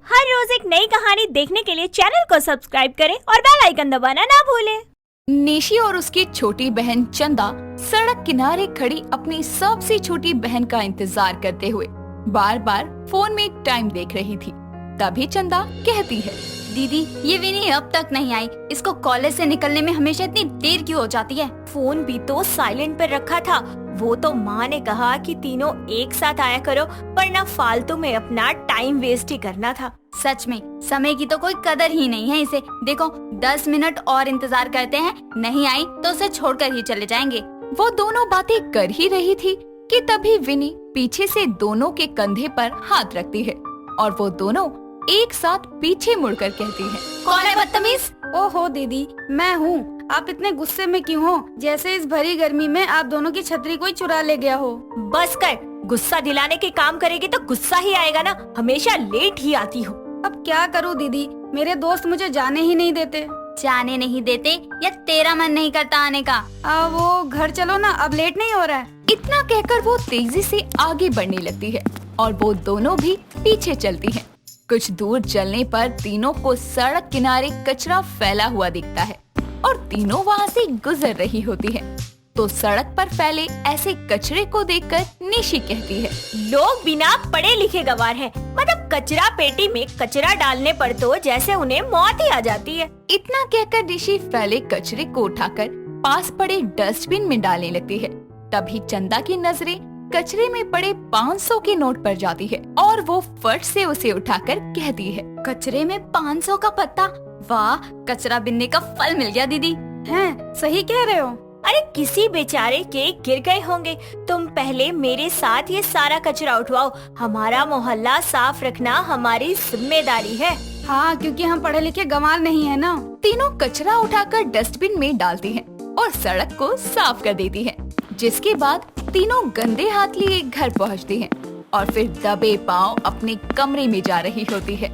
हर रोज एक नई कहानी देखने के लिए चैनल को सब्सक्राइब करें और बेल आइकन दबाना ना भूलें। निशी और उसकी छोटी बहन चंदा सड़क किनारे खड़ी अपनी सबसे छोटी बहन का इंतजार करते हुए बार बार फोन में टाइम देख रही थी। तभी चंदा कहती है, दीदी ये विनी अब तक नहीं आई। इसको कॉलेज से निकलने में हमेशा इतनी देर क्यों हो जाती है? फोन भी तो साइलेंट पर रखा था। वो तो माँ ने कहा कि तीनों एक साथ आया करो, वरना फालतू में अपना टाइम वेस्ट ही करना था। सच में समय की तो कोई कदर ही नहीं है इसे। देखो 10 मिनट और इंतजार करते हैं, नहीं आई तो उसे छोड़कर ही चले जाएंगे। वो दोनों बातें कर ही रही थी कि तभी विनी पीछे से दोनों के कंधे पर हाथ रखती है और वो दोनों एक साथ पीछे मुड़कर कहती है, कौन है बदतमीज? ओहो दीदी, मैं हूँ। आप इतने गुस्से में क्यों हो? जैसे इस भरी गर्मी में आप दोनों की छतरी कोई चुरा ले गया हो। बस कर, गुस्सा दिलाने के काम करेगी तो गुस्सा ही आएगा ना। हमेशा लेट ही आती हो। अब क्या करूँ दीदी, मेरे दोस्त मुझे जाने ही नहीं देते। जाने नहीं देते या तेरा मन नहीं करता आने का? वो घर चलो ना, अब लेट नहीं हो रहा है। इतना कहकर वो तेजी से आगे बढ़ने लगती है और वो दोनों भी पीछे चलती हैं। कुछ दूर चलने पर तीनों को सड़क किनारे कचरा फैला हुआ दिखता है और तीनों वहाँ से गुजर रही होती है। तो सड़क पर फैले ऐसे कचरे को देखकर निशी कहती है, लोग बिना पढ़े लिखे गवार हैं। मतलब कचरा पेटी में कचरा डालने पर तो जैसे उन्हें मौत ही आ जाती है। इतना कहकर निशी फैले कचरे को उठाकर पास पड़े डस्टबिन में डालने लगती है। तभी चंदा की नजरें कचरे में पड़े 500 के नोट पर जाती है और वो फट से उसे उठाकर कहती है, कचरे में 500 का पत्ता? वाह, कचरा बिनने का फल मिल गया दीदी। हैं, सही कह रहे हो। अरे किसी बेचारे के गिर गए होंगे। तुम पहले मेरे साथ ये सारा कचरा उठवाओ। हमारा मोहल्ला साफ रखना हमारी जिम्मेदारी है। हाँ, क्योंकि हम पढ़े लिखे गंवार नहीं है ना। तीनों कचरा उठाकर डस्टबिन में डालती हैं और सड़क को साफ कर देती हैं। जिसके बाद तीनों गंदे हाथ लिए घर पहुंचती हैं और फिर दबे पांव अपने कमरे में जा रही होती है।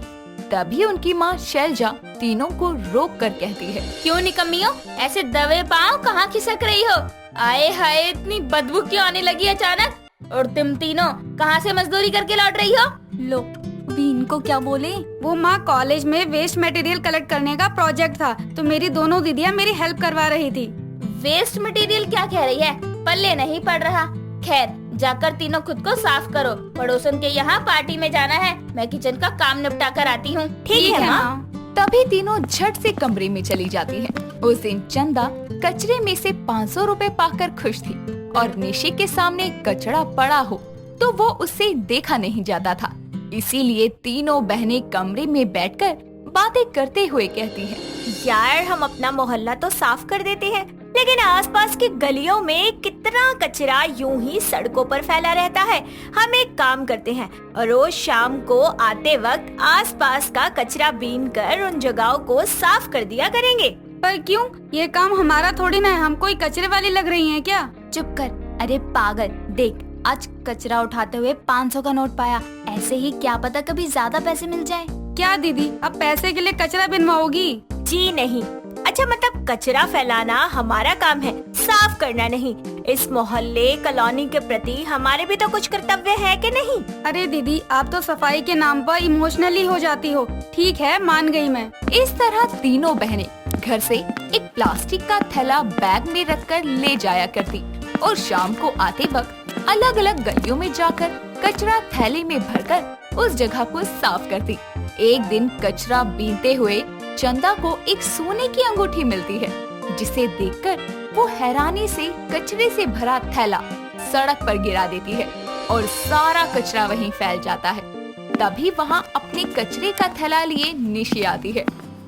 तभी उनकी माँ शैलजा तीनों को रोक कर कहती है, क्यों निकम्मियों, ऐसे दबे पाँव कहाँ खिसक रही हो? आए हाय, इतनी बदबू क्यों आने लगी अचानक? और तुम तीनों कहाँ से मजदूरी करके लौट रही हो? लो, बीन को क्या बोले? वो माँ कॉलेज में वेस्ट मटेरियल कलेक्ट करने का प्रोजेक्ट था, तो मेरी दोनों दीदियाँ मेरी हेल्प करवा रही थी। वेस्ट मटेरियल क्या कह रही है? पल्ले नहीं पड़ रहा। खैर, जाकर तीनों खुद को साफ करो। पड़ोसन के यहाँ पार्टी में जाना है। मैं किचन का काम निपटा कर आती हूँ। ठीक है माँ। तभी तीनों झट से कमरे में चली जाती हैं। उस दिन चंदा कचरे में से 500 रुपए पाकर खुश थी और निशी के सामने कचरा पड़ा हो तो वो उससे देखा नहीं जाता था। इसीलिए तीनों बहनें कमरे में बैठकर बातें करते हुए कहती हैं, यार हम अपना मोहल्ला तो साफ कर देते हैं, लेकिन आसपास की गलियों में कितना कचरा यूं ही सड़कों पर फैला रहता है। हम एक काम करते हैं, रोज शाम को आते वक्त आसपास का कचरा बीन कर उन जगहों को साफ कर दिया करेंगे। पर क्यों? ये काम हमारा थोड़ी ना है। हम कोई कचरे वाली लग रही हैं क्या? चुप कर। अरे पागल, देख आज कचरा उठाते हुए 500 का नोट पाया। ऐसे ही क्या पता कभी ज्यादा पैसे मिल जाए। क्या दीदी, अब पैसे के लिए कचरा बिनवाओगी? जी नहीं। अच्छा मतलब कचरा फैलाना हमारा काम है, साफ करना नहीं। इस मोहल्ले कॉलोनी के प्रति हमारे भी तो कुछ कर्तव्य है कि नहीं? अरे दीदी, आप तो सफाई के नाम पर इमोशनली हो जाती हो। ठीक है, मान गई मैं। इस तरह तीनों बहनें घर से एक प्लास्टिक का थैला बैग में रखकर ले जाया करती और शाम को आते वक्त अलग अलग गलियों में जाकर कचरा थैले में भरकर उस जगह को साफ करती। एक दिन कचरा बीनते हुए चंदा को एक सोने की अंगूठी मिलती है, जिसे देखकर वो हैरानी से कचरे से भरा थैला सड़क पर गिरा देती है और सारा कचरा वहीं फैल जाता है। तभी वहाँ अपने कचरे का थैला लिए निशी आती है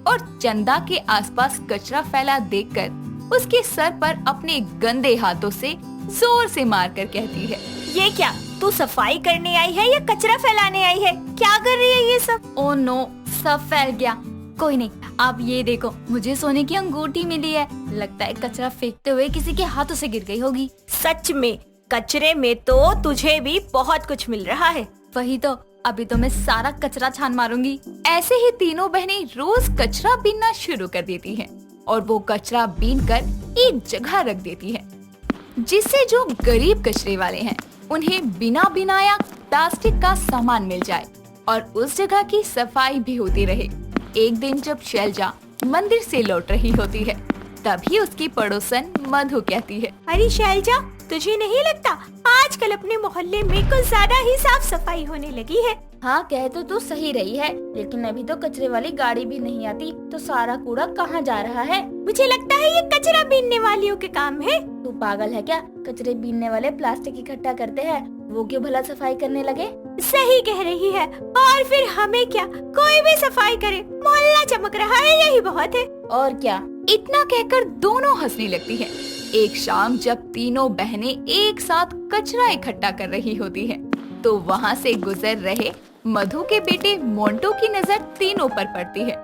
और चंदा के आसपास कचरा फैला देखकर उसके सर पर अपने गंदे हाथों से जोर से मारकर कहती है, ये क्या, तू सफाई करने आई है या कचरा फैलाने आई है? क्या कर रही है ये सब? ओ नो, सब फैल गया। कोई नहीं, आप ये देखो, मुझे सोने की अंगूठी मिली है। लगता है कचरा फेंकते हुए किसी के हाथों से गिर गई होगी। सच में कचरे में तो तुझे भी बहुत कुछ मिल रहा है। वही तो, अभी तो मैं सारा कचरा छान मारूंगी। ऐसे ही तीनों बहनें रोज कचरा बीनना शुरू कर देती हैं और वो कचरा बीन कर एक जगह रख देती हैं, जिससे जो गरीब कचरे वाले हैं उन्हें बिना बिनाया प्लास्टिक का सामान मिल जाए। और उस जगह की सफाई भी होती रहे। एक दिन जब शैलजा मंदिर से लौट रही होती है, तभी उसकी पड़ोसन मधु कहती है, अरे शैलजा, तुझे नहीं लगता आजकल अपने मोहल्ले में कुछ ज्यादा ही साफ सफाई होने लगी है? हाँ, कह तो तू सही रही है, लेकिन अभी तो कचरे वाली गाड़ी भी नहीं आती, तो सारा कूड़ा कहाँ जा रहा है? मुझे लगता है ये कचरा बीनने वालियों के काम है। तू पागल है क्या? कचरे बीनने वाले प्लास्टिक इकट्ठा करते हैं, वो क्यों भला सफाई करने लगे? सही कह रही है। और फिर हमें क्या, कोई भी सफाई करे, मोहल्ला चमक रहा है, यही बहुत है। और क्या? इतना कहकर दोनों हंसने लगती हैं। एक शाम जब तीनों बहनें एक साथ कचरा इकट्ठा कर रही होती हैं, तो वहाँ से गुजर रहे मधु के बेटे मोंटू की नजर तीनों पर पड़ती है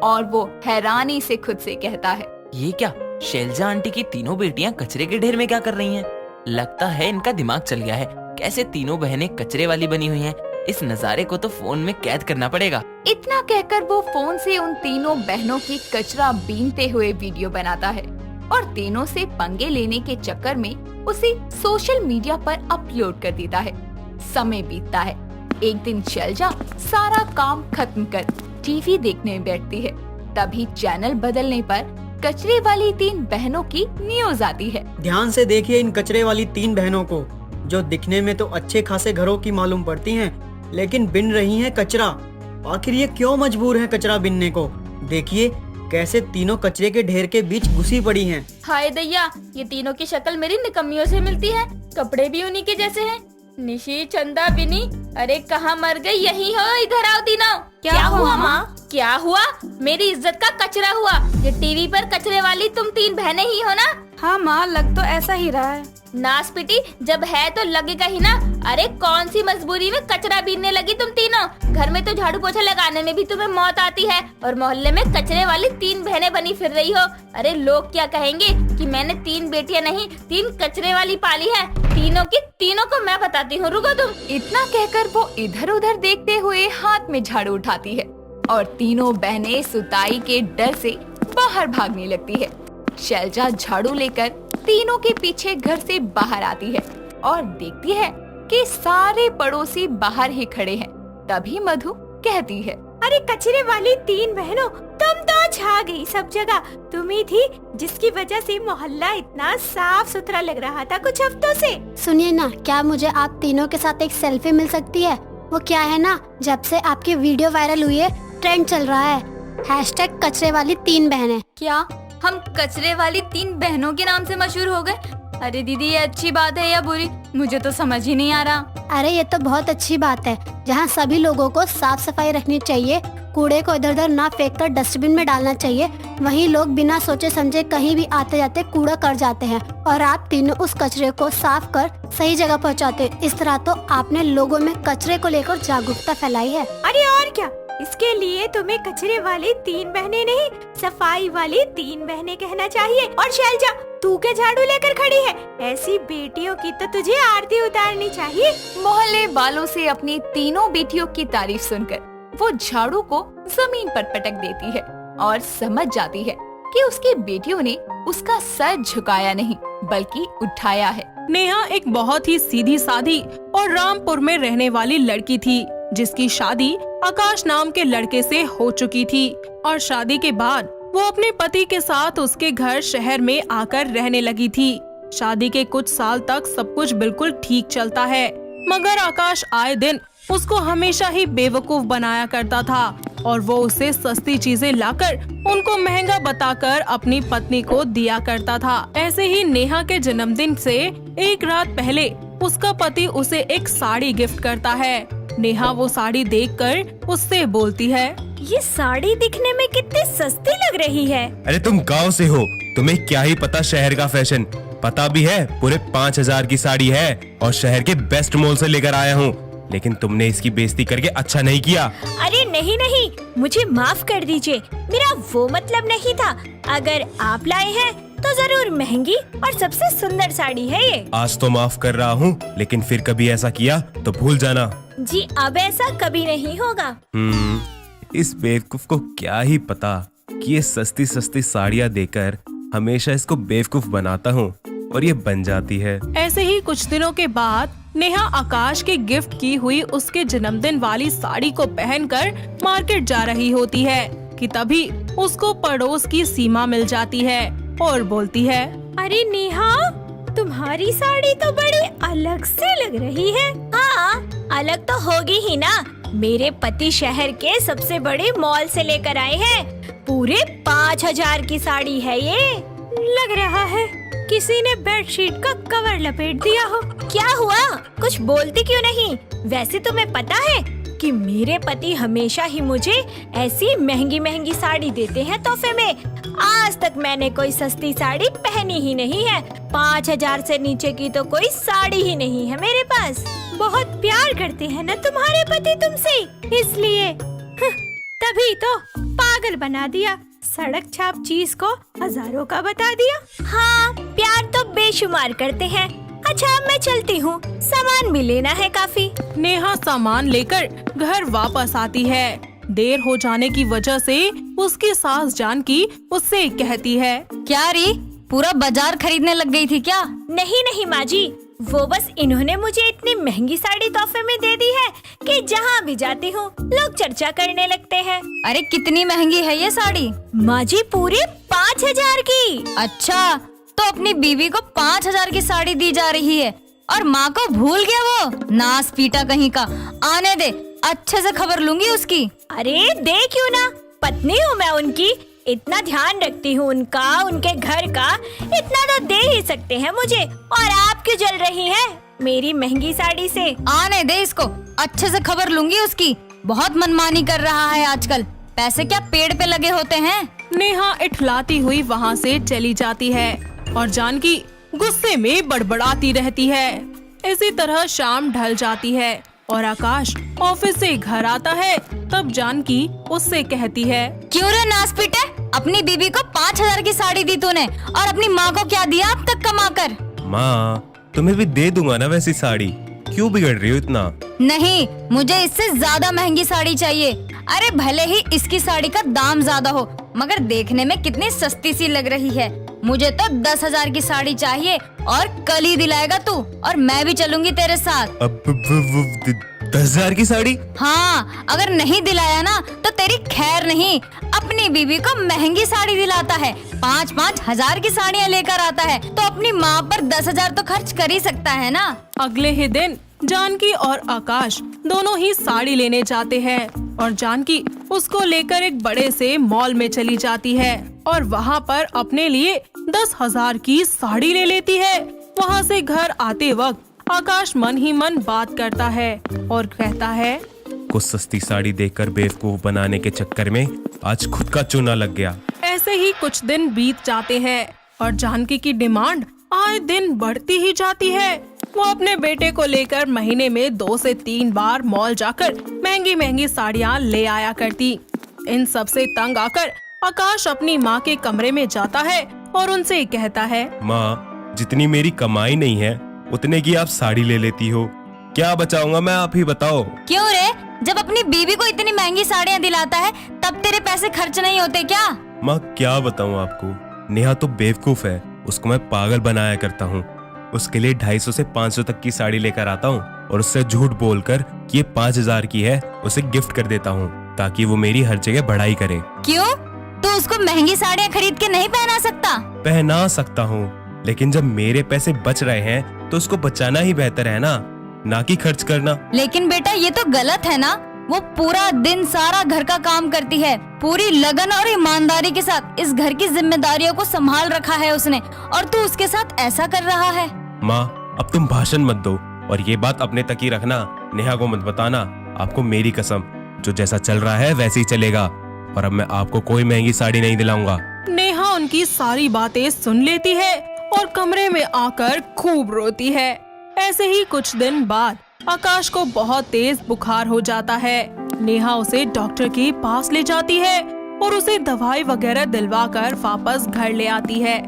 और वो हैरानी से खुद से कहता है, ये क्या, शैलजा आंटी की तीनों बेटियां कचरे के ढेर में क्या कर रही हैं? लगता है इनका दिमाग चल गया है। कैसे तीनों बहनें कचरे वाली बनी हुई हैं? इस नजारे को तो फोन में कैद करना पड़ेगा। इतना कहकर वो फोन से उन तीनों बहनों की कचरा बीनते हुए वीडियो बनाता है और तीनों से पंगे लेने के चक्कर में उसे सोशल मीडिया पर अपलोड कर देता है। समय बीतता है। एक दिन शैलजा सारा काम खत्म कर टीवी देखने बैठती है। तभी चैनल बदलने पर कचरे वाली तीन बहनों की न्यूज आती है। ध्यान से देखिए इन कचरे वाली तीन बहनों को, जो दिखने में तो अच्छे खासे घरों की मालूम पड़ती हैं, लेकिन बिन रही हैं कचरा। आखिर ये क्यों मजबूर हैं कचरा बिनने को? देखिए कैसे तीनों कचरे के ढेर के बीच घुसी पड़ी हैं। हाय दैया, ये तीनों की शक्ल मेरी निकम्मियों से मिलती है, कपड़े भी उन्हीं के जैसे हैं। निशी, चंदा, बिनी, अरे कहाँ मर गई? यही हो, इधर आओ तीनों। क्या हुआ माँ? क्या हुआ? मेरी इज्जत का कचरा हुआ। ये टीवी पर कचरे वाली तुम तीन बहनें ही हो ना? हाँ माँ, लग तो ऐसा ही रहा है। नास पिटी, जब है तो लगेगा ही ना। अरे कौन सी मजबूरी में कचरा बीनने लगी तुम तीनों? घर में तो झाड़ू पोछा लगाने में भी तुम्हें मौत आती है और मोहल्ले में कचरे वाली तीन बहनें बनी फिर रही हो। अरे लोग क्या कहेंगे कि मैंने तीन बेटियां नहीं, तीन कचरे वाली पाली है। तीनों की तीनों को मैं बताती हूँ, रुको तुम। इतना कहकर वो इधर उधर देखते हुए हाथ में झाड़ू उठाती है और तीनों बहनें सुताई के डर से बाहर भागने लगती है। शैलजा झाड़ू लेकर तीनों के पीछे घर से बाहर आती है और देखती है कि सारे पड़ोसी बाहर ही खड़े हैं। तभी मधु कहती है, अरे कचरे वाली तीन बहनों, तुम तो छा गई सब जगह। तुम ही थी जिसकी वजह से मोहल्ला इतना साफ सुथरा लग रहा था कुछ हफ्तों से। सुनिए ना, क्या मुझे आप तीनों के साथ एक सेल्फी मिल सकती है? वो क्या है ना, जब से आपकी वीडियो वायरल हुई है, ट्रेंड चल रहा है #कचरे वाली तीन बहनें। क्या हम कचरे वाली तीन बहनों के नाम से मशहूर हो गए? अरे दीदी, ये अच्छी बात है या बुरी? मुझे तो समझ ही नहीं आ रहा। अरे ये तो बहुत अच्छी बात है। जहाँ सभी लोगों को साफ सफाई रखनी चाहिए, कूड़े को इधर उधर ना फेंककर डस्टबिन में डालना चाहिए, वहीं लोग बिना सोचे समझे कहीं भी आते जाते कूड़ा कर जाते हैं और आप तीनों उस कचरे को साफ कर सही जगह पहुँचाते। इस तरह तो आपने लोगों में कचरे को लेकर जागरूकता फैलाई है। अरे और क्या, इसके लिए तुम्हें कचरे वाली तीन बहनें नहीं, सफाई वाली तीन बहनें कहना चाहिए। और शैलजा, तू क्या झाड़ू लेकर खड़ी है? ऐसी बेटियों की तो तुझे आरती उतारनी चाहिए। मोहल्ले वालों से अपनी तीनों बेटियों की तारीफ सुनकर वो झाड़ू को जमीन पर पटक देती है और समझ जाती है कि उसकी बेटियों ने उसका सर झुकाया नहीं बल्कि उठाया है। नेहा एक बहुत ही सीधी सादी और रामपुर में रहने वाली लड़की थी, जिसकी शादी आकाश नाम के लड़के से हो चुकी थी और शादी के बाद वो अपने पति के साथ उसके घर शहर में आकर रहने लगी थी। शादी के कुछ साल तक सब कुछ बिल्कुल ठीक चलता है, मगर आकाश आए दिन उसको हमेशा ही बेवकूफ बनाया करता था और वो उसे सस्ती चीजें लाकर उनको महंगा बताकर अपनी पत्नी को दिया करता था। ऐसे ही नेहा के जन्मदिन से एक रात पहले उसका पति उसे एक साड़ी गिफ्ट करता है। नेहा वो साड़ी देखकर उससे बोलती है, ये साड़ी दिखने में कितनी सस्ती लग रही है। अरे तुम गांव से हो, तुम्हें क्या ही पता शहर का फैशन। पता भी है, पूरे 5000 की साड़ी है और शहर के बेस्ट मॉल से लेकर आया हूँ, लेकिन तुमने इसकी बेइज्जती करके अच्छा नहीं किया। अरे नहीं नहीं, मुझे माफ कर दीजिए, मेरा वो मतलब नहीं था। अगर आप लाए हैं तो जरूर महंगी और सबसे सुंदर साड़ी है ये। आज तो माफ कर रहा हूँ, लेकिन फिर कभी ऐसा किया तो भूल जाना। जी अब ऐसा कभी नहीं होगा। इस बेवकूफ को क्या ही पता कि ये सस्ती सस्ती साड़ियाँ देकर हमेशा इसको बेवकूफ बनाता हूँ और ये बन जाती है। ऐसे ही कुछ दिनों के बाद नेहा आकाश के गिफ्ट की हुई उसके जन्मदिन वाली साड़ी को पहनकर मार्केट जा रही होती है कि तभी उसको पड़ोस की सीमा मिल जाती है और बोलती है, अरे नेहा, तुम्हारी साड़ी तो बड़ी अलग से लग रही है। हाँ, अलग तो होगी ही ना। मेरे पति शहर के सबसे बड़े मॉल से लेकर आए हैं। पूरे 5,000 की साड़ी है ये। लग रहा है किसी ने बेडशीट का कवर लपेट दिया हो। क्या हुआ? कुछ बोलती क्यों नहीं? वैसे तुम्हें पता है कि मेरे पति हमेशा ही मुझे ऐसी महंगी महंगी साड़ी देते हैं तोहफे में। आज तक मैंने कोई सस्ती साड़ी पहनी ही नहीं है। 5,000 से नीचे की तो कोई साड़ी ही नहीं है मेरे पास। बहुत प्यार करते हैं ना तुम्हारे पति तुमसे, इसलिए तभी तो पागल बना दिया। सड़क छाप चीज को हजारों का बता दिया। हाँ, प्यार तो बेशुमार करते हैं। अच्छा, अब मैं चलती हूँ, सामान भी लेना है काफी। नेहा सामान लेकर घर वापस आती है। देर हो जाने की वजह से उसकी सास जानकी उससे कहती है, क्या री, पूरा बाजार खरीदने लग गई थी क्या? नहीं नहीं माँ जी, वो बस इन्होंने मुझे इतनी महंगी साड़ी तोहफे में दे दी है कि जहाँ भी जाती हूँ लोग चर्चा करने लगते हैं। अरे कितनी महंगी है ये साड़ी? माँ जी, पूरे 5,000 की। अच्छा, तो अपनी बीवी को 5,000 की साड़ी दी जा रही है और माँ को भूल गया वो नास पीटा कहीं का। आने दे, अच्छे से खबर लूंगी उसकी। अरे दे क्यों ना, पत्नी हूँ मैं उनकी, इतना ध्यान रखती हूँ उनका, उनके घर का, इतना तो दे ही सकते हैं मुझे। और आप क्यों जल रही हैं मेरी महंगी साड़ी से? आने दे इसको, अच्छे से खबर लूंगी उसकी। बहुत मनमानी कर रहा है आजकल, पैसे क्या पेड़ पे लगे होते हैं। नेहा इठलाती हुई वहाँ से चली जाती है और जानकी गुस्से में बड़बड़ाती रहती है। इसी तरह शाम ढल जाती है और आकाश ऑफिस से घर आता है। तब जानकी उससे कहती है, क्यों रे नास पीटे, अपनी बीबी को 5,000 की साड़ी दी तूने और अपनी माँ को क्या दिया अब तक कमा कर? माँ, तुम्हें भी दे दूंगा ना वैसी साड़ी, क्यों बिगड़ रही हो इतना? नहीं, मुझे इससे ज्यादा महंगी साड़ी चाहिए। अरे भले ही इसकी साड़ी का दाम ज्यादा हो, मगर देखने में कितनी सस्ती सी लग रही है। मुझे तो 10,000 की साड़ी चाहिए और कल ही दिलाएगा तू, और मैं भी चलूंगी तेरे साथ। अब 10,000 की साड़ी? हाँ, अगर नहीं दिलाया ना तो तेरी खैर नहीं। अपनी बीवी को महंगी साड़ी दिलाता है, 5-5 हजार की साड़ियाँ लेकर आता है, तो अपनी माँ पर 10,000 तो खर्च कर ही सकता है ना। अगले ही दिन जानकी और आकाश दोनों ही साड़ी लेने जाते हैं और जानकी उसको लेकर एक बड़े से मॉल में चली जाती है और वहाँ पर अपने लिए 10,000 की साड़ी ले लेती है। वहाँ से घर आते वक्त आकाश मन ही मन बात करता है और कहता है, कुछ सस्ती साड़ी देखकर बेवकूफ बनाने के चक्कर में आज खुद का चूना लग गया। ऐसे ही कुछ दिन बीत जाते हैं और जानकी की डिमांड आए दिन बढ़ती ही जाती है। वो अपने बेटे को लेकर महीने में 2 से 3 बार मॉल जाकर महंगी महंगी साड़ियाँ ले आया करती। इन सब से तंग आकर आकाश अपनी माँ के कमरे में जाता है और उनसे कहता है, माँ, जितनी मेरी कमाई नहीं है उतने की आप साड़ी ले लेती हो, क्या बचाऊंगा मैं, आप ही बताओ। क्यों रे, जब अपनी बीवी को इतनी महंगी साड़ियाँ दिलाता है तब तेरे पैसे खर्च नहीं होते क्या? माँ, क्या बताऊँ आपको, नेहा तो बेवकूफ है, उसको मैं पागल बनाया करता हूँ। उसके लिए 250 से 500 तक की साड़ी लेकर आता हूँ और उससे झूठ बोलकर कि ये 5,000 की है उसे गिफ्ट कर देता हूँ ताकि वो मेरी हर जगह बढ़ाई करे। क्यों, तो उसको महंगी साड़ियाँ खरीद के नहीं पहना सकता? पहना सकता हूँ, लेकिन जब मेरे पैसे बच रहे हैं तो उसको बचाना ही बेहतर है ना कि खर्च करना। लेकिन बेटा ये तो गलत है ना, वो पूरा दिन सारा घर का काम करती है, पूरी लगन और ईमानदारी के साथ इस घर की जिम्मेदारियों को संभाल रखा है उसने, और तू उसके साथ ऐसा कर रहा है। माँ, अब तुम भाषण मत दो और ये बात अपने तक ही रखना, नेहा को मत बताना। आपको मेरी कसम, जो जैसा चल रहा है वैसे ही चलेगा और अब मैं आपको कोई महंगी साड़ी नहीं दिलाऊंगा। नेहा उनकी सारी बातें सुन लेती है और कमरे में आकर खूब रोती है। ऐसे ही कुछ दिन बाद आकाश को बहुत तेज बुखार हो जाता है। नेहा उसे डॉक्टर के पास ले जाती है और उसे दवाई वगैरह दिलवाकर वापस घर ले आती है।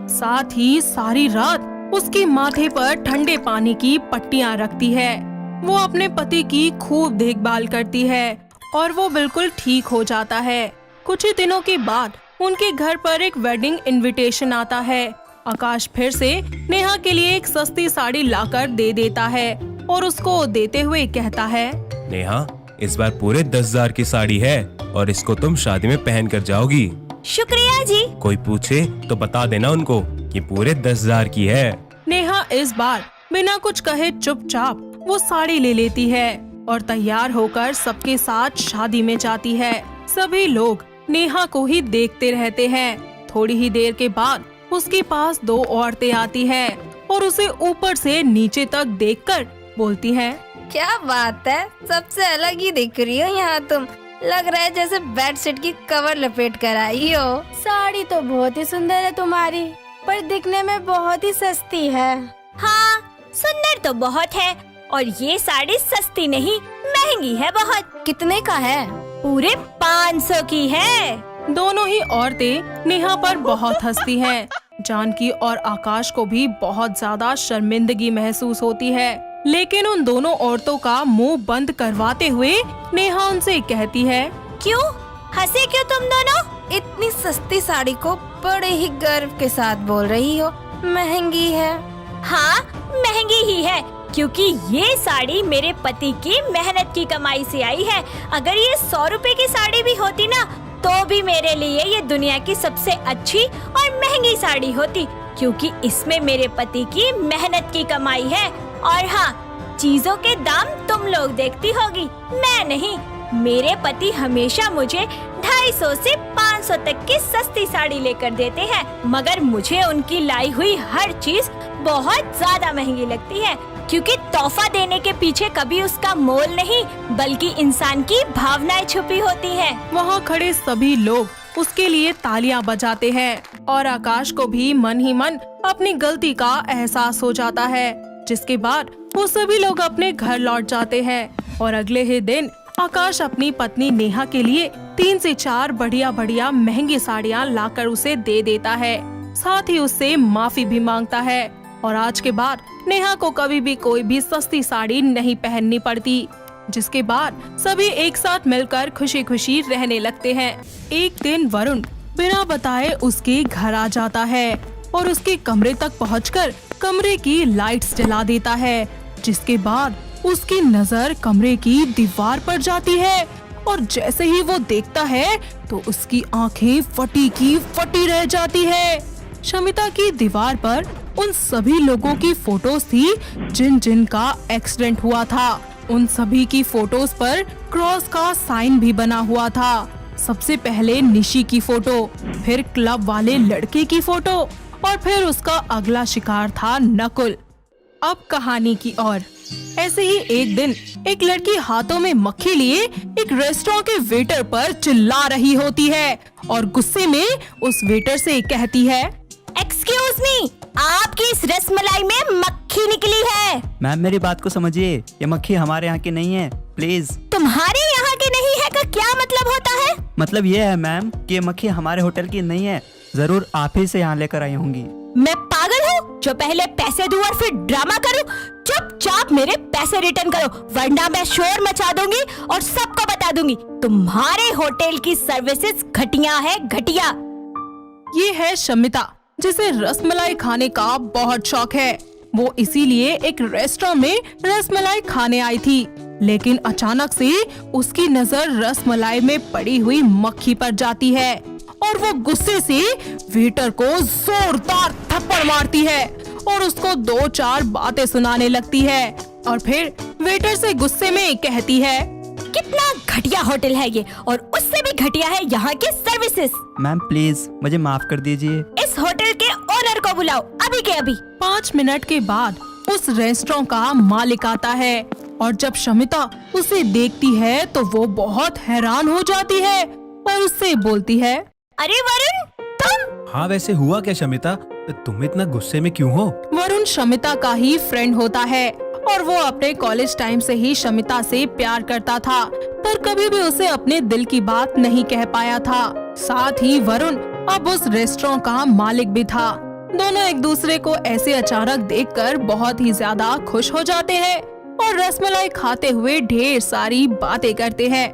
साथ ही सारी रात उसके माथे पर ठंडे पानी की पट्टियां रखती है। वो अपने पति की खूब देखभाल करती है और वो बिल्कुल ठीक हो जाता है। कुछ ही दिनों के बाद उनके घर पर एक वेडिंग इनविटेशन आता है। आकाश फिर से नेहा के लिए एक सस्ती साड़ी लाकर दे देता है और उसको देते हुए कहता है, नेहा, इस बार पूरे 10,000 की साड़ी है और इसको तुम शादी में पहन कर जाओगी। शुक्रिया जी। कोई पूछे तो बता देना उनको कि पूरे 10,000 की है। नेहा इस बार बिना कुछ कहे चुपचाप वो साड़ी ले लेती है और तैयार होकर सबके साथ शादी में जाती है। सभी लोग नेहा को ही देखते रहते हैं। थोड़ी ही देर के बाद उसके पास 2 औरतें आती हैं और उसे ऊपर से नीचे तक देखकर बोलती हैं, क्या बात है, सबसे अलग ही दिख रही हो यहाँ तुम। लग रहा है जैसे बेडशीट की कवर लपेट कर आई हो। साड़ी तो बहुत ही सुंदर है तुम्हारी, पर दिखने में बहुत ही सस्ती है। हाँ, सुंदर तो बहुत है और ये साड़ी सस्ती नहीं, महंगी है बहुत। कितने का है? पूरे 500 की है। दोनों ही औरतें नेहा पर बहुत हंसती हैं। जानकी और आकाश को भी बहुत ज्यादा शर्मिंदगी महसूस होती है, लेकिन उन दोनों औरतों का मुंह बंद करवाते हुए नेहा उनसे कहती है, क्यों हंसे क्यों तुम दोनों? इतनी सस्ती साड़ी को बड़े ही गर्व के साथ बोल रही हो, महंगी है। हाँ, महंगी ही है क्योंकि ये साड़ी मेरे पति की मेहनत की कमाई से आई है। अगर ये 100 रुपए की साड़ी भी होती ना तो भी मेरे लिए ये दुनिया की सबसे अच्छी और महंगी साड़ी होती, क्योंकि इसमें मेरे पति की मेहनत की कमाई है। और हाँ, चीजों के दाम तुम लोग देखती होगी, मैं नहीं। मेरे पति हमेशा मुझे 250 से 500 तक की सस्ती साड़ी लेकर देते हैं, मगर मुझे उनकी लाई हुई हर चीज बहुत ज्यादा महंगी लगती है, क्योंकि तोहफा देने के पीछे कभी उसका मोल नहीं बल्कि इंसान की भावनाएं छुपी होती हैं। वहाँ खड़े सभी लोग उसके लिए तालियां बजाते हैं और आकाश को भी मन ही मन अपनी गलती का एहसास हो जाता है, जिसके बाद वो सभी लोग अपने घर लौट जाते हैं। और अगले ही दिन आकाश अपनी पत्नी नेहा के लिए 3 से 4 बढ़िया बढ़िया महंगी साड़ियाँ लाकर उसे दे देता है, साथ ही उससे माफी भी मांगता है। और आज के बाद नेहा को कभी भी कोई भी सस्ती साड़ी नहीं पहननी पड़ती, जिसके बाद सभी एक साथ मिलकर खुशी खुशी रहने लगते हैं। एक दिन वरुण बिना बताए उसके घर आ जाता है और उसके कमरे तक पहुंचकर कमरे की लाइट्स जला देता है, जिसके बाद उसकी नजर कमरे की दीवार पर जाती है और जैसे ही वो देखता है तो उसकी आंखें फटी की फटी रह जाती है। शमिता की दीवार पर उन सभी लोगों की फोटोज थी जिन जिन का एक्सीडेंट हुआ था। उन सभी की फोटोज पर क्रॉस का साइन भी बना हुआ था। सबसे पहले निशी की फोटो, फिर क्लब वाले लड़के की फोटो और फिर उसका अगला शिकार था नकुल। अब कहानी की ओर। ऐसे ही एक दिन एक लड़की हाथों में मक्खी लिए एक रेस्टोरेंट के वेटर पर चिल्ला रही होती है और गुस्से में उस वेटर से कहती है, एक्सक्यूज मी, आपकी इस रसमलाई में मक्खी निकली है। मैम मेरी बात को समझिए, ये मक्खी हमारे यहाँ की नहीं है, प्लीज। तुम्हारे यहाँ की नहीं है का क्या मतलब होता है? मतलब ये है मैम कि ये मक्खी हमारे होटल की नहीं है, जरूर आप ही से यहाँ लेकर आई होंगी। मैं पागल हूँ जो पहले पैसे दूं और फिर ड्रामा करूँ? चुपचाप मेरे पैसे रिटर्न करो, वरना मैं शोर मचा दूंगी और सबको बता दूंगी तुम्हारे होटल की सर्विसेज घटिया है, घटिया। ये है शमिता, जिसे रसमलाई खाने का बहुत शौक है। वो इसीलिए एक रेस्टोरेंट में रसमलाई खाने आई थी, लेकिन अचानक से उसकी नजर रसमलाई में पड़ी हुई मक्खी पर जाती है और वो गुस्से से वेटर को जोरदार थप्पड़ मारती है और उसको 2-4 बातें सुनाने लगती है और फिर वेटर से गुस्से में कहती है, कितना घटिया होटल है ये, और उससे भी घटिया है यहाँ के सर्विसेज। मैम प्लीज मुझे माफ कर दीजिए। इस होटल के ओनर को बुलाओ अभी के अभी। 5 मिनट के बाद उस रेस्टोरेंट का मालिक आता है और जब शमिता उसे देखती है तो वो बहुत हैरान हो जाती है और उससे बोलती है, अरे वरुण, तुम? हाँ, वैसे हुआ क्या शमिता, तुम इतना गुस्से में क्यों हो? वरुण शमिता का ही फ्रेंड होता है और वो अपने कॉलेज टाइम से ही शमिता से प्यार करता था, पर कभी भी उसे अपने दिल की बात नहीं कह पाया था। साथ ही वरुण अब उस रेस्टोरेंट का मालिक भी था। दोनों एक दूसरे को ऐसे अचानक देखकर बहुत ही ज्यादा खुश हो जाते हैं और रसमलाई खाते हुए ढेर सारी बातें करते हैं।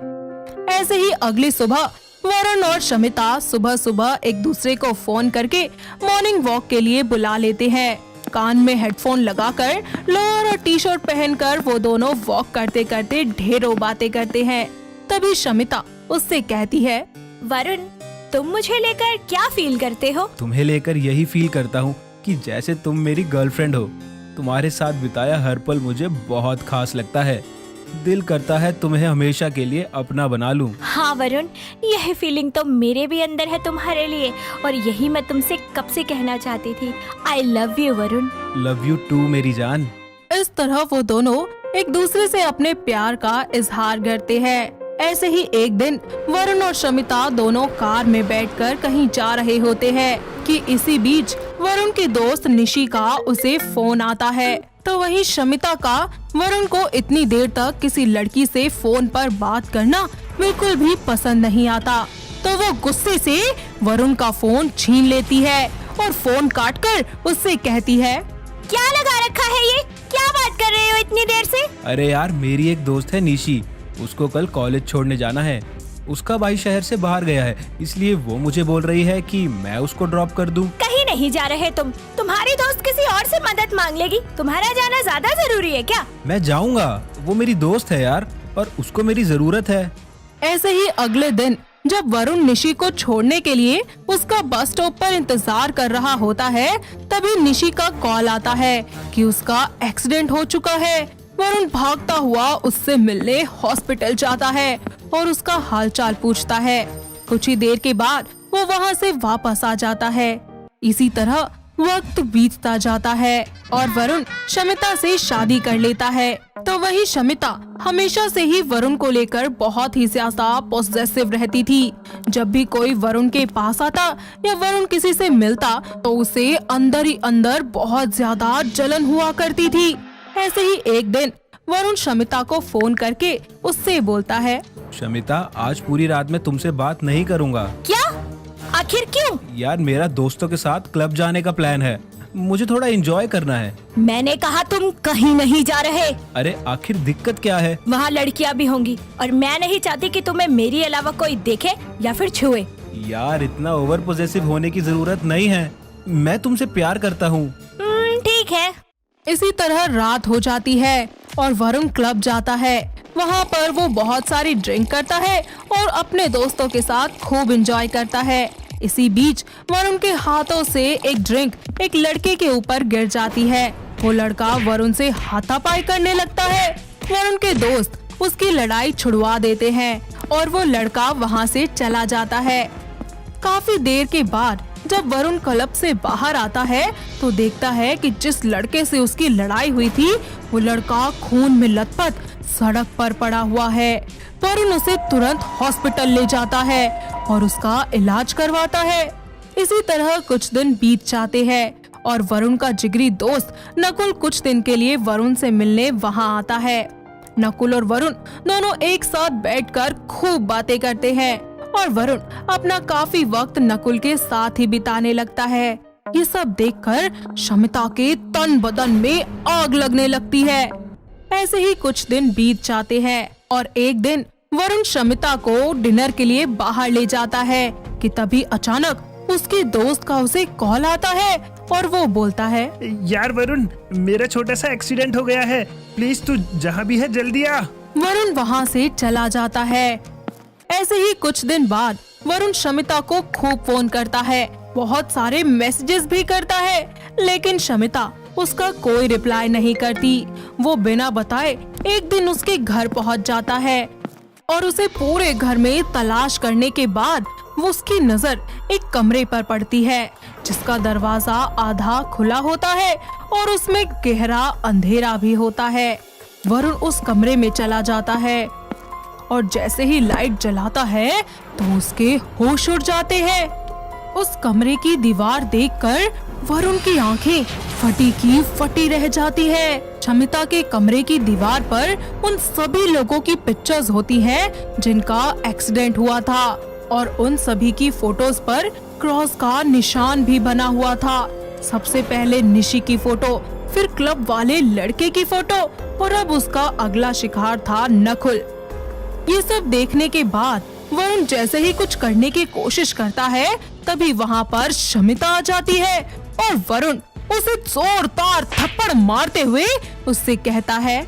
ऐसे ही अगली सुबह वरुण और शमिता सुबह सुबह एक दूसरे को फोन करके मॉर्निंग वॉक के लिए बुला लेते हैं कान में हेडफोन लगाकर लोअर और टी शर्ट पहनकर वो दोनों वॉक करते करते ढेरों बातें करते हैं। तभी शमिता उससे कहती है, वरुण, तुम मुझे लेकर क्या फील करते हो? तुम्हें लेकर यही फील करता हूँ कि जैसे तुम मेरी गर्लफ्रेंड हो। तुम्हारे साथ बिताया हर पल मुझे बहुत खास लगता है। दिल करता है तुम्हें हमेशा के लिए अपना बना लूं। हाँ वरुण, यह फीलिंग तो मेरे भी अंदर है तुम्हारे लिए, और यही मैं तुमसे कब से कहना चाहती थी। I love you Varun. Love you too मेरी जान। इस तरह वो दोनों एक दूसरे से अपने प्यार का इजहार करते हैं। ऐसे ही एक दिन वरुण और शमिता दोनों कार में बैठकर कहीं जा रहे होते हैं कि इसी बीच वरुण की दोस्त निशी का उसे फोन आता है। तो वहीं शमिता का वरुण को इतनी देर तक किसी लड़की से फोन पर बात करना बिल्कुल भी पसंद नहीं आता। तो वो गुस्से से वरुण का फोन छीन लेती है और फोन काटकर उससे कहती है, क्या लगा रखा है ये? क्या बात कर रहे हो इतनी देर से? अरे यार, मेरी एक दोस्त है निशी, उसको कल कॉलेज छोड़ने जाना है। उसका भाई शहर से बाहर गया है, इसलिए वो मुझे बोल रही है कि मैं उसको ड्रॉप कर दूं। कहीं नहीं जा रहे तुम। तुम्हारी दोस्त किसी और से मदद मांग लेगी, तुम्हारा जाना ज्यादा जरूरी है क्या? मैं जाऊंगा, वो मेरी दोस्त है यार, और उसको मेरी जरूरत है। ऐसे ही अगले दिन जब वरुण निशी को छोड़ने के लिए उसका बस स्टॉप पर इंतजार कर रहा होता है, तभी निशी का कॉल आता है कि उसका एक्सीडेंट हो चुका है। वरुण भागता हुआ उससे मिलने हॉस्पिटल जाता है और उसका हालचाल पूछता है। कुछ ही देर के बाद वो वहाँ से वापस आ जाता है। इसी तरह वक्त बीतता जाता है और वरुण शमिता से शादी कर लेता है। तो वही शमिता हमेशा से ही वरुण को लेकर बहुत ही ज्यादा पॉसेसिव रहती थी। जब भी कोई वरुण के पास आता या वरुण किसी से मिलता तो उसे अंदर ही अंदर बहुत ज्यादा जलन हुआ करती थी। ऐसे ही एक दिन वरुण शमिता को फोन करके उससे बोलता है, शमिता, आज पूरी रात में तुमसे बात नहीं करूंगा। क्या? आखिर क्यों? यार, मेरा दोस्तों के साथ क्लब जाने का प्लान है, मुझे थोड़ा एंजॉय करना है। मैंने कहा तुम कहीं नहीं जा रहे। अरे आखिर दिक्कत क्या है? वहाँ लड़कियाँ भी होंगी और मैं नहीं चाहती कि तुम्हें मेरी अलावा कोई देखे या फिर छुए। यार, इतना ओवर पोजेसिव होने की जरूरत नहीं है, मैं तुमसे प्यार करता हूँ। ठीक है। इसी तरह रात हो जाती है और वरुण क्लब जाता है। वहाँ पर वो बहुत सारी ड्रिंक करता है और अपने दोस्तों के साथ खूब एंजॉय करता है। इसी बीच वरुण के हाथों से एक ड्रिंक एक लड़के के ऊपर गिर जाती है। वो लड़का वरुण से हाथापाई करने लगता है। वरुण के दोस्त उसकी लड़ाई छुड़वा देते हैं और वो लड़का वहाँ से चला जाता है। काफी देर के बाद जब वरुण क्लब से बाहर आता है तो देखता है कि जिस लड़के से उसकी लड़ाई हुई थी वो लड़का खून में लथपथ सड़क पर पड़ा हुआ है। वरुण उसे तुरंत हॉस्पिटल ले जाता है और उसका इलाज करवाता है। इसी तरह कुछ दिन बीत जाते हैं और वरुण का जिगरी दोस्त नकुल कुछ दिन के लिए वरुण से मिलने वहाँ आता है। नकुल और वरुण दोनों एक साथ बैठकर खूब बातें करते हैं और वरुण अपना काफी वक्त नकुल के साथ ही बिताने लगता है। ये सब देखकर शमिता के तन बदन में आग लगने लगती है। ऐसे ही कुछ दिन बीत जाते हैं और एक दिन वरुण शमिता को डिनर के लिए बाहर ले जाता है कि तभी अचानक उसके दोस्त का उसे कॉल आता है और वो बोलता है, यार वरुण, मेरा छोटा सा एक्सीडेंट हो गया है, प्लीज तू जहाँ भी है जल्दी आ। वरुण वहाँ से चला जाता है। ऐसे ही कुछ दिन बाद वरुण शमिता को खूब फोन करता है, बहुत सारे मैसेजेस भी करता है, लेकिन शमिता उसका कोई रिप्लाई नहीं करती। वो बिना बताए एक दिन उसके घर पहुंच जाता है और उसे पूरे घर में तलाश करने के बाद वो उसकी नजर एक कमरे पर पड़ती है जिसका दरवाजा आधा खुला होता है और उसमें गहरा अंधेरा भी होता है। वरुण उस कमरे में चला जाता है और जैसे ही लाइट जलाता है तो उसके होश उड़ जाते हैं। उस कमरे की दीवार देखकर वरुण की आंखें फटी की फटी रह जाती है। शमिता के कमरे की दीवार पर उन सभी लोगों की पिक्चर्स होती हैं जिनका एक्सीडेंट हुआ था और उन सभी की फोटोज पर क्रॉस का निशान भी बना हुआ था। सबसे पहले निशी की फोटो, फिर क्लब वाले लड़के की फोटो और अब उसका अगला शिकार था नकुल। ये सब देखने के बाद वरुण जैसे ही कुछ करने की कोशिश करता है तभी वहाँ पर शमिता आ जाती है और वरुण उसे जोरदार थप्पड़ मारते हुए उससे कहता है,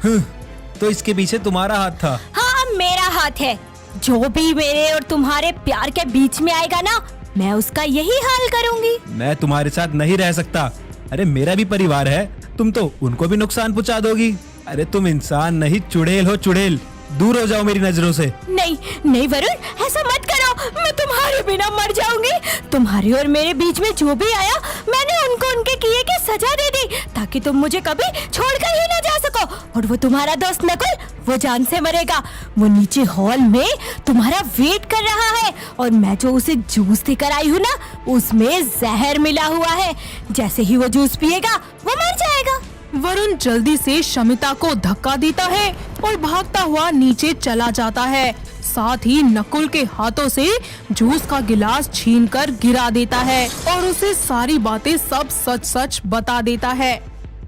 तो इसके पीछे तुम्हारा हाथ था। हाँ, मेरा हाथ है। जो भी मेरे और तुम्हारे प्यार के बीच में आएगा ना, मैं उसका यही हाल करूंगी। मैं तुम्हारे साथ नहीं रह सकता। अरे मेरा भी परिवार है, तुम तो उनको भी नुकसान पहुंचा दोगी। अरे तुम इंसान नहीं, चुड़ैल हो, चुड़ैल। दूर हो जाओ मेरी नजरों से। नहीं नहीं वरुण, ऐसा मत करो, मैं तुम्हारे बिना मर जाऊंगी। तुम्हारे और मेरे बीच में जो भी आया, मैंने उनको उनके किए की सजा दे दी, ताकि तुम मुझे कभी छोड़कर ही ना जा सको। और वो तुम्हारा दोस्त नकुल, वो जान से मरेगा। वो नीचे हॉल में तुम्हारा वेट कर रहा है, और मैं जो उसे जूस देकर आई हूँ ना, उसमें जहर मिला हुआ है। जैसे ही वो जूस पिएगा, वो मर जाएगा। वरुण जल्दी से शमिता को धक्का देता है और भागता हुआ नीचे चला जाता है। साथ ही नकुल के हाथों से जूस का गिलास छीनकर गिरा देता है और उसे सारी बातें सब सच सच बता देता है।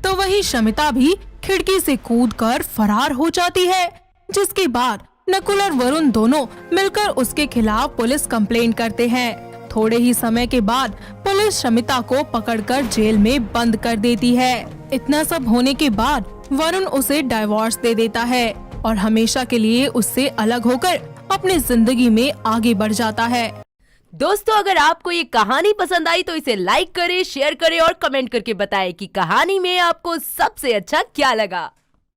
तो वही शमिता भी खिड़की से कूदकर फरार हो जाती है, जिसके बाद नकुल और वरुण दोनों मिलकर उसके खिलाफ पुलिस कंप्लेंट करते हैं। थोड़े ही समय के बाद पुलिस शमिता को पकड़कर जेल में बंद कर देती है। इतना सब होने के बाद वरुण उसे डाइवोर्स दे देता है और हमेशा के लिए उससे अलग होकर अपनी जिंदगी में आगे बढ़ जाता है। दोस्तों, अगर आपको ये कहानी पसंद आई तो इसे लाइक करें, शेयर करें और कमेंट करके बताएं कि कहानी में आपको सबसे अच्छा क्या लगा।